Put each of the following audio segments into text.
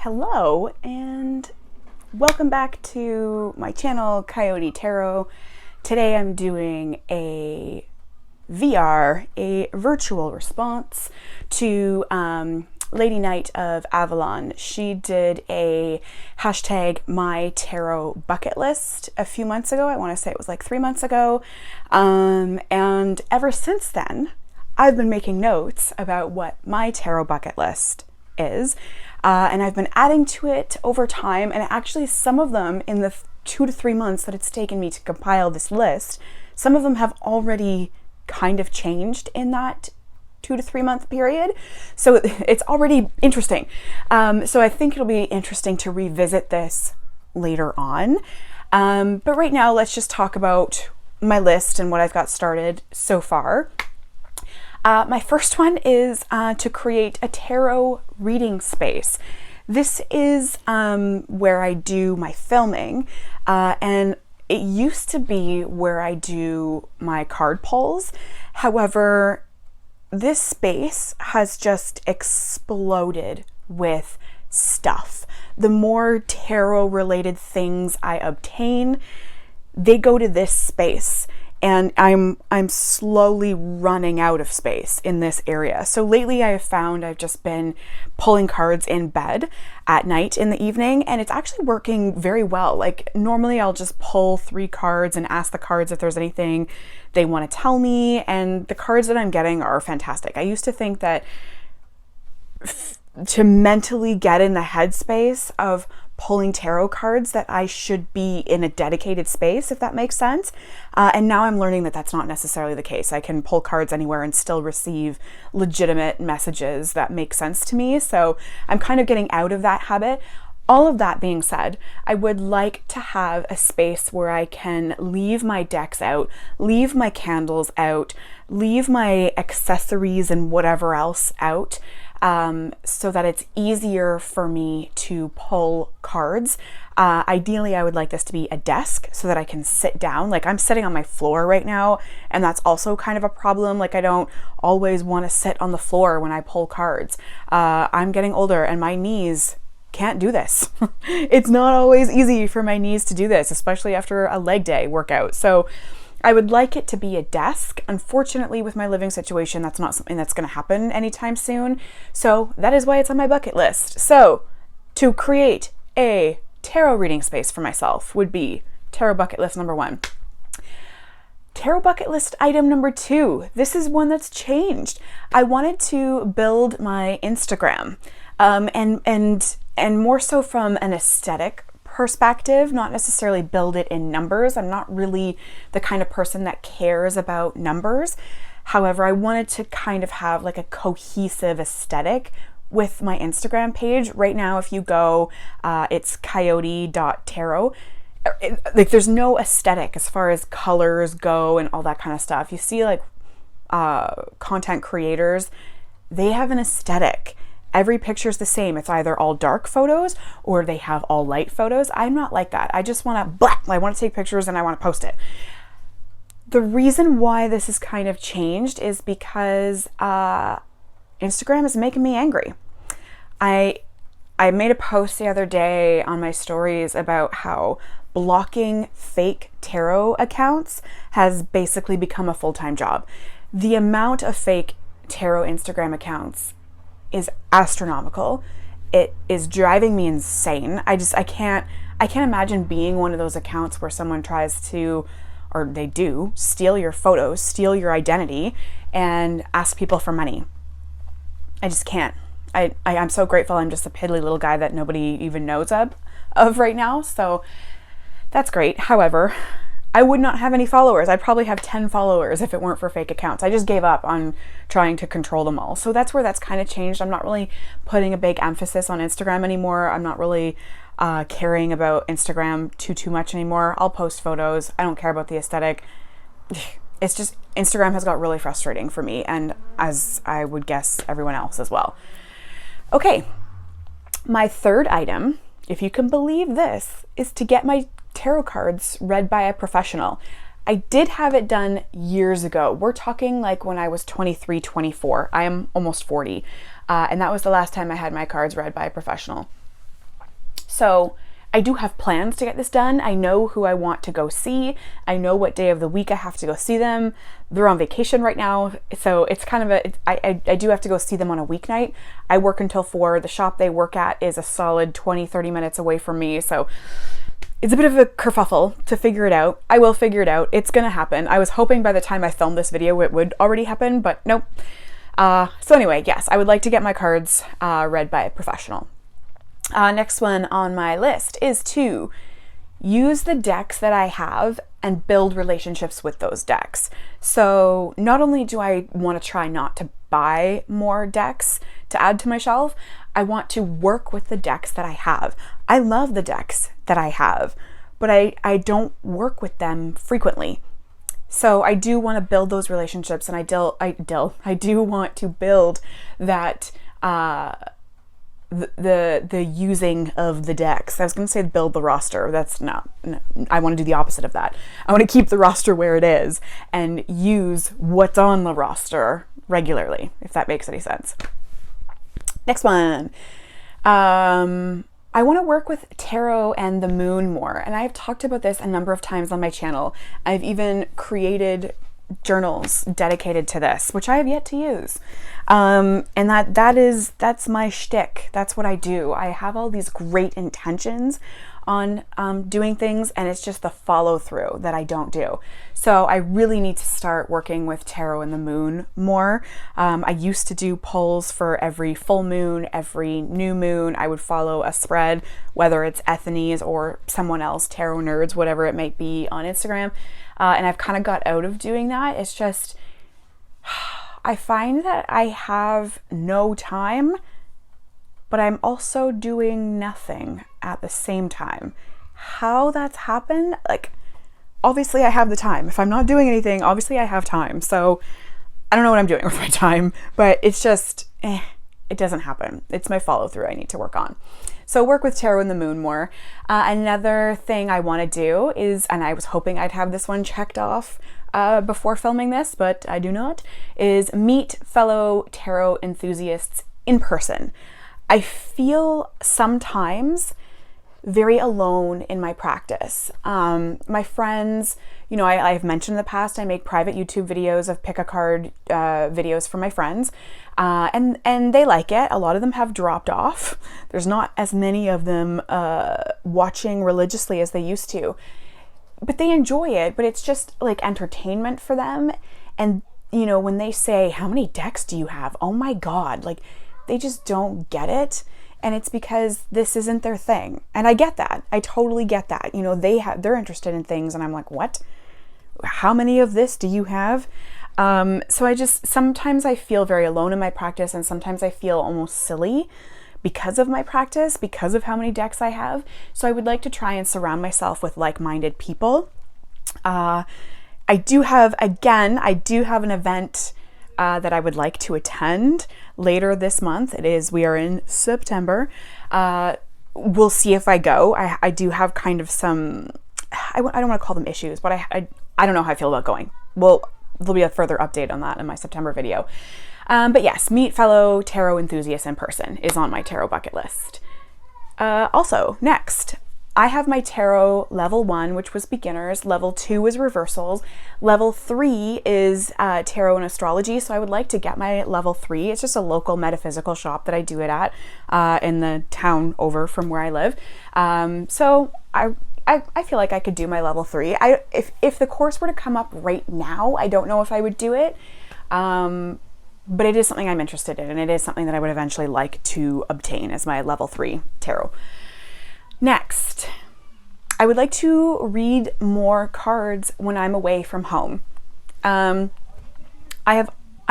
Hello and welcome back to my channel, Coyote Tarot. Today I'm doing a virtual response to LadyKnight of Avalon. She did a hashtag my tarot bucket list a few months ago. I want to say it was like 3 months ago. And ever since then, I've been making notes about what my tarot bucket list is. And I've been adding to it over time, and actually some of them in the 2 to 3 months that it's taken me to compile this list, some of them have already kind of changed in that 2 to 3 month period. So it's already interesting. So I think it'll be interesting to revisit this later on. But right now, let's just talk about my list and what I've got started so far. My first one is to create a tarot reading space. This is where I do my filming, and it used to be where I do my card pulls. However, this space has just exploded with stuff. The more tarot related things I obtain, they go to this space. And I'm slowly running out of space in this area. So lately I have found I've just been pulling cards in bed at night in the evening, and it's actually working very well. Like normally I'll just pull 3 cards and ask the cards if there's anything they want to tell me, and the cards that I'm getting are fantastic. I used to think that to mentally get in the headspace of pulling tarot cards that I should be in a dedicated space, if that makes sense. And now I'm learning that that's not necessarily the case. I can pull cards anywhere and still receive legitimate messages that make sense to me. So I'm kind of getting out of that habit. All of that being said, I would like to have a space where I can leave my decks out, leave my candles out, leave my accessories and whatever else out, so that it's easier for me to pull cards. Ideally, I would like this to be a desk so that I can sit down. Like I'm sitting on my floor right now, and that's also kind of a problem. Like I don't always want to sit on the floor when I pull cards. I'm getting older and my knees can't do this. It's not always easy for my knees to do this, especially after a leg day workout. So I would like it to be a desk. Unfortunately, with my living situation, that's not something that's going to happen anytime soon. So that is why it's on my bucket list. So to create a tarot reading space for myself would be tarot bucket list number 1. Tarot bucket list item number 2. This is one that's changed. I wanted to build my Instagram, and more so from an aesthetic perspective, not necessarily build it in numbers. I'm not really the kind of person that cares about numbers. However, I wanted to kind of have like a cohesive aesthetic with my Instagram page. Right now, if you go, it's coyote.tarot. Like there's no aesthetic as far as colors go and all that kind of stuff. You see like content creators, they have an aesthetic. Every picture is the same. It's either all dark photos or they have all light photos. I'm not like that. I just want to, I want to take pictures and I want to post it. The reason why this has kind of changed is because Instagram is making me angry. I made a post the other day on my stories about how blocking fake tarot accounts has basically become a full-time job. The amount of fake tarot Instagram accounts is astronomical. It is driving me insane. I can't imagine being one of those accounts where someone tries to, or they do, steal your photos, steal your identity, and ask people for money. I just can't. I'm so grateful I'm just a piddly little guy that nobody even knows of right now, so that's great. However, I would not have any followers. I'd probably have 10 followers if it weren't for fake accounts. I just gave up on trying to control them all. So that's where that's kind of changed. I'm not really putting a big emphasis on Instagram anymore. I'm not really caring about Instagram too much anymore. I'll post photos. I don't care about the aesthetic. It's just Instagram has got really frustrating for me, and as I would guess everyone else as well. Okay, my third item, if you can believe this, is to get my tarot cards read by a professional. I did have it done years ago. We're talking like when I was 23, 24. I am almost 40. And that was the last time I had my cards read by a professional. So I do have plans to get this done. I know who I want to go see. I know what day of the week I have to go see them. They're on vacation right now, so it's kind of I do have to go see them on a weeknight. I work until 4. The shop they work at is a solid 20-30 minutes away from me, so it's a bit of a kerfuffle to figure it out. I will figure it out. It's gonna happen. I was hoping by the time I filmed this video it would already happen, but nope. So anyway, yes, I would like to get my cards read by a professional. Next one on my list is to use the decks that I have and build relationships with those decks. So not only do I want to try not to buy more decks to add to my shelf, I want to work with the decks that I have. I love the decks that I have, but I don't work with them frequently. So I do want to build those relationships, and I do want to build that the using of the decks. I was going to say build the roster. That's not, no, I want to do the opposite of that. I want to keep the roster where it is and use what's on the roster regularly, if that makes any sense. Next one. I want to work with tarot and the moon more. And I've talked about this a number of times on my channel. I've even created journals dedicated to this, which I have yet to use. And that's my shtick. That's what I do. I have all these great intentions on doing things, and it's just the follow through that I don't do. So I really need to start working with tarot and the moon more. I used to do polls for every full moon, every new moon. I would follow a spread, whether it's Ethany's or someone else, Tarot Nerds, whatever it might be, on Instagram. And I've kind of got out of doing that. It's just, I find that I have no time, but I'm also doing nothing at the same time. How that's happened? Like, obviously I have the time. If I'm not doing anything, obviously I have time. So I don't know what I'm doing with my time, but it's just, it doesn't happen. It's my follow through I need to work on. So work with tarot and the moon more. Another thing I want to do is, and I was hoping I'd have this one checked off before filming this, but I do not, is meet fellow tarot enthusiasts in person. I feel sometimes very alone in my practice. My friends, you know, I've mentioned in the past, I make private YouTube videos of pick a card videos for my friends, and they like it. A lot of them have dropped off. There's not as many of them watching religiously as they used to, but they enjoy it. But it's just like entertainment for them. And, you know, when they say, how many decks do you have? Oh my God, like, they just don't get it. And it's because this isn't their thing. And I get that. I totally get that. You know, they're interested in things, and I'm like, what? How many of this do you have? So sometimes I feel very alone in my practice, and sometimes I feel almost silly because of my practice, because of how many decks I have. So I would like to try and surround myself with like-minded people. I do have an event that I would like to attend later this month. We are in September. We'll see if I go. I do have kind of some, I don't want to call them issues, but I don't know how I feel about going. Well, there'll be a further update on that in my September video. But yes, meet fellow tarot enthusiasts in person is on my tarot bucket list. Also, next, I have my tarot level 1, which was beginners. Level 2 is reversals. Level 3 is tarot and astrology. So I would like to get my level 3. It's just a local metaphysical shop that I do it at in the town over from where I live. So I feel like I could do my level 3. If the course were to come up right now, I don't know if I would do it. But it is something I'm interested in, and it is something that I would eventually like to obtain as my level 3 tarot. Next, I would like to read more cards when I'm away from home. I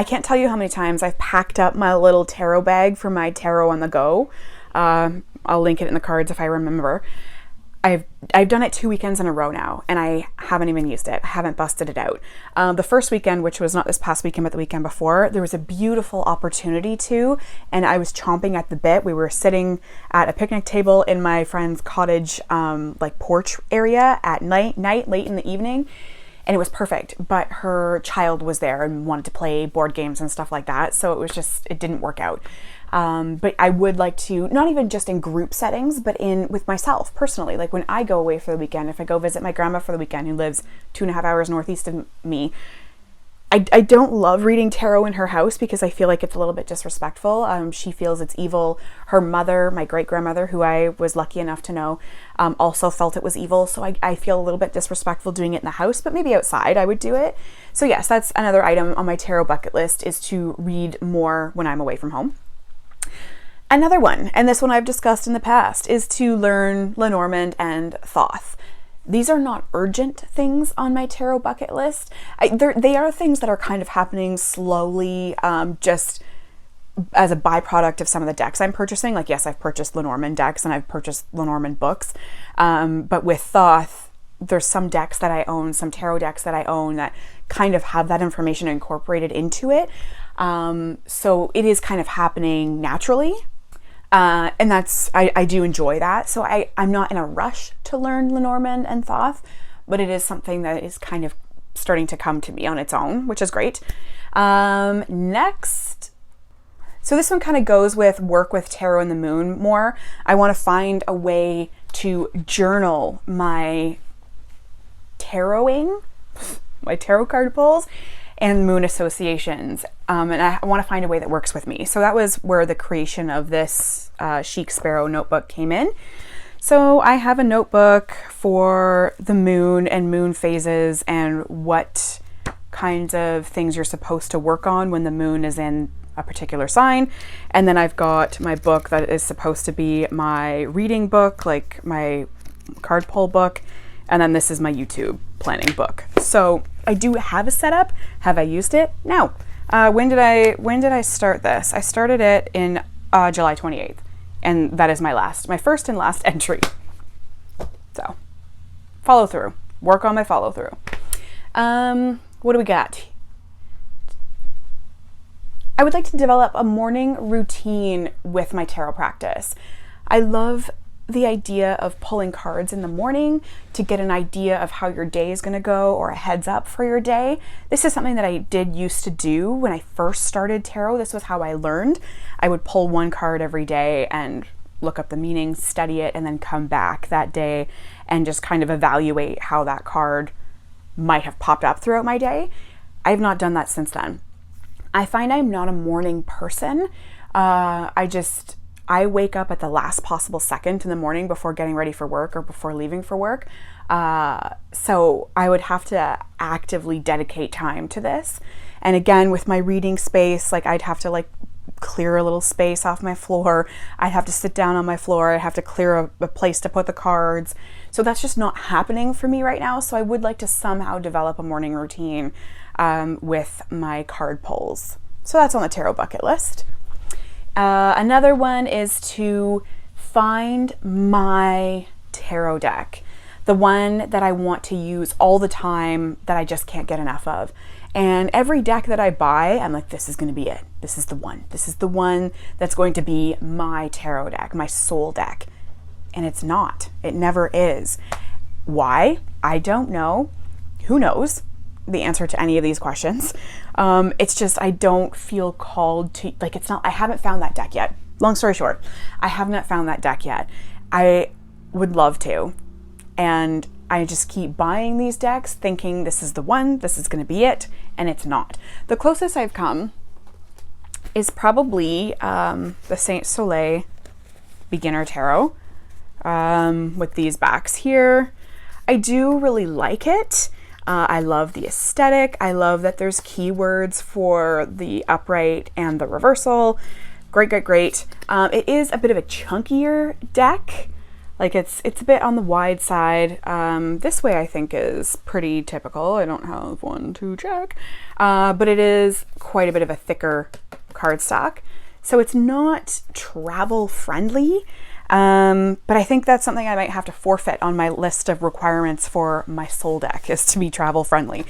can't tell you how many times I've packed up my little tarot bag for my tarot on the go. I'll link it in the cards if I remember. I've done it 2 weekends in a row now, and I haven't even used it. I haven't busted it out. The first weekend, which was not this past weekend, but the weekend before, there was a beautiful opportunity to, and I was chomping at the bit. We were sitting at a picnic table in my friend's cottage, like porch area at night, late in the evening, and it was perfect. But her child was there and wanted to play board games and stuff like that, so it didn't work out. But I would like to, not even just in group settings, but with myself personally. Like when I go away for the weekend, if I go visit my grandma for the weekend, who lives 2.5 hours northeast of me, I don't love reading tarot in her house because I feel like it's a little bit disrespectful. She feels it's evil. Her mother, my great-grandmother, who I was lucky enough to know, also felt it was evil. So I feel a little bit disrespectful doing it in the house, but maybe outside I would do it. So yes, that's another item on my tarot bucket list, is to read more when I'm away from home. Another one, and this one I've discussed in the past, is to learn Lenormand and Thoth. These are not urgent things on my tarot bucket list. They are things that are kind of happening slowly, just as a byproduct of some of the decks I'm purchasing. Like, yes, I've purchased Lenormand decks and I've purchased Lenormand books. But with Thoth, there's some decks that I own, some tarot decks that I own that kind of have that information incorporated into it. So it is kind of happening naturally. And I do enjoy that. So I'm not in a rush to learn Lenormand and Thoth, but it is something that is kind of starting to come to me on its own, which is great. Next. So this one kind of goes with work with tarot and the moon more. I want to find a way to journal my taroting, my tarot card pulls, and moon associations. And I want to find a way that works with me. So that was where the creation of this Chic Sparrow notebook came in. So I have a notebook for the moon and moon phases and what kinds of things you're supposed to work on when the moon is in a particular sign. And then I've got my book that is supposed to be my reading book, like my card pull book. And then this is my YouTube planning book. So I do have a setup. Have I used it? No. When did I start this? I started it in July 28th. And that is my first and last entry. So follow through. Work on my follow through. What do we got? I would like to develop a morning routine with my tarot practice. I love the idea of pulling cards in the morning to get an idea of how your day is going to go, or a heads up for your day. This is something that I did used to do when I first started tarot. This was how I learned. I would pull one card every day and look up the meaning, study it, and then come back that day and just kind of evaluate how that card might have popped up throughout my day. I have not done that since then. I find I'm not a morning person. I wake up at the last possible second in the morning before getting ready for work or before leaving for work. So I would have to actively dedicate time to this. And again, with my reading space, like I'd have to like clear a little space off my floor. I'd have to sit down on my floor. I'd have to clear a place to put the cards. So that's just not happening for me right now. So I would like to somehow develop a morning routine with my card pulls. So that's on the tarot bucket list. Another one is to find my tarot deck, the one that I want to use all the time that I just can't get enough of. And every deck that I buy, I'm like, this is going to be it. This is the one. This is the one that's going to be my tarot deck, my soul deck. And it's not. It never is. Why? I don't know. Who knows the answer to any of these questions? It's just, I don't feel called to, like, it's not, I haven't found that deck yet. Long story short, I have not found that deck yet. I would love to. And I just keep buying these decks thinking this is the one, this is going to be it, and it's not. The closest I've come is probably the Saint Soleil Beginner Tarot with these backs here. I do really like it. I love the aesthetic. I love that there's keywords for the upright and the reversal. Great, great, great. It is a bit of a chunkier deck. Like it's a bit on the wide side. This way I think is pretty typical. I don't have one to check. But it is quite a bit of a thicker cardstock. So it's not travel friendly. But I think that's something I might have to forfeit on my list of requirements for my soul deck, is to be travel friendly.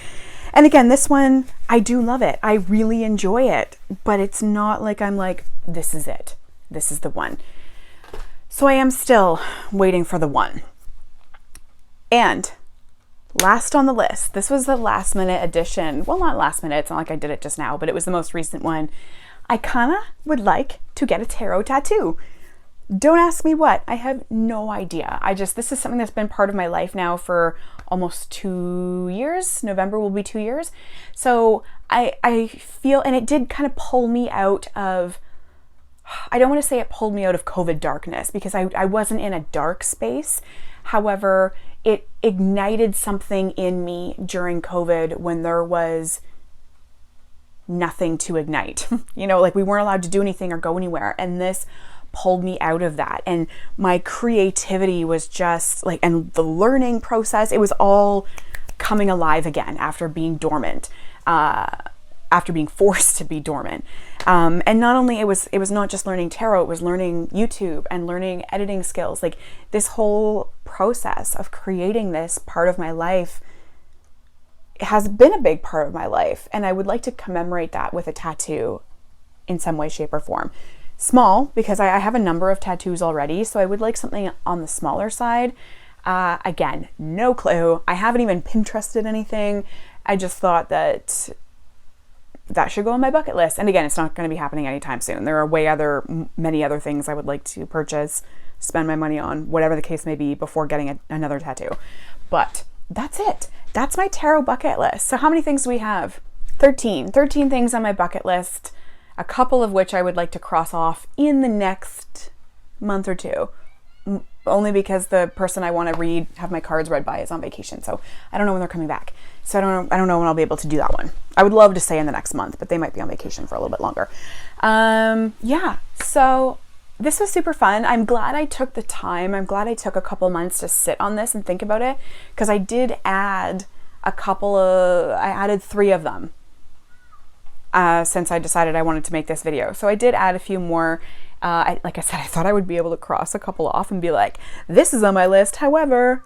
And again, this one, I do love it. I really enjoy it, but it's not like I'm like, this is it. This is the one. So I am still waiting for the one. And last on the list, this was the last minute addition. Well, not last minute. It's not like I did it just now, but it was the most recent one. I kind of would like to get a tarot tattoo. Don't ask me what. I have no idea. This is something that's been part of my life now for almost 2 years. November will be 2 years. So I feel, and it did kind of pull me out of, I don't want to say it pulled me out of COVID darkness, because I wasn't in a dark space. However, it ignited something in me during COVID when there was nothing to ignite. Like we weren't allowed to do anything or go anywhere. And this pulled me out of that. And my creativity was just like, and the learning process, it was all coming alive again after being dormant, after being forced to be dormant. And not only it was not just learning tarot, it was learning YouTube and learning editing skills. Like this whole process of creating this part of my life has been a big part of my life. And I would like to commemorate that with a tattoo in some way, shape, or form. Small, because I have a number of tattoos already, so I would like something on the smaller side. Again, no clue. I haven't even Pinterested anything. I just thought that should go on my bucket list. And again, it's not going to be happening anytime soon. There are many other things I would like to purchase, spend my money on, whatever the case may be, before getting another tattoo. But that's it. That's my tarot bucket list. So how many things do we have? 13 things on my bucket list. A couple of which I would like to cross off in the next month or two, only because the person I want to have my cards read by is on vacation. So I don't know when they're coming back. So I don't know when I'll be able to do that one. I would love to say in the next month, but they might be on vacation for a little bit longer. Yeah, so this was super fun. I'm glad I took the time. I'm glad I took a couple months to sit on this and think about it, because I did add I added 3 of them. Since I decided I wanted to make this video. So I did add a few more. Like I said, I thought I would be able to cross a couple off and be like, this is on my list. However,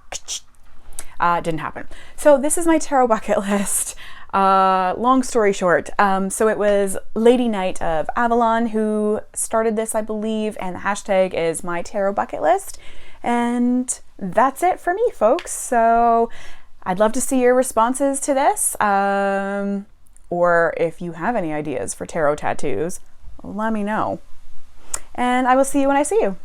didn't happen. So this is my tarot bucket list. Long story short. So it was LadyKnight of Avalon who started this, I believe, and the hashtag is my tarot bucket list. And that's it for me, folks. So I'd love to see your responses to this. Or if you have any ideas for tarot tattoos, let me know. And I will see you when I see you.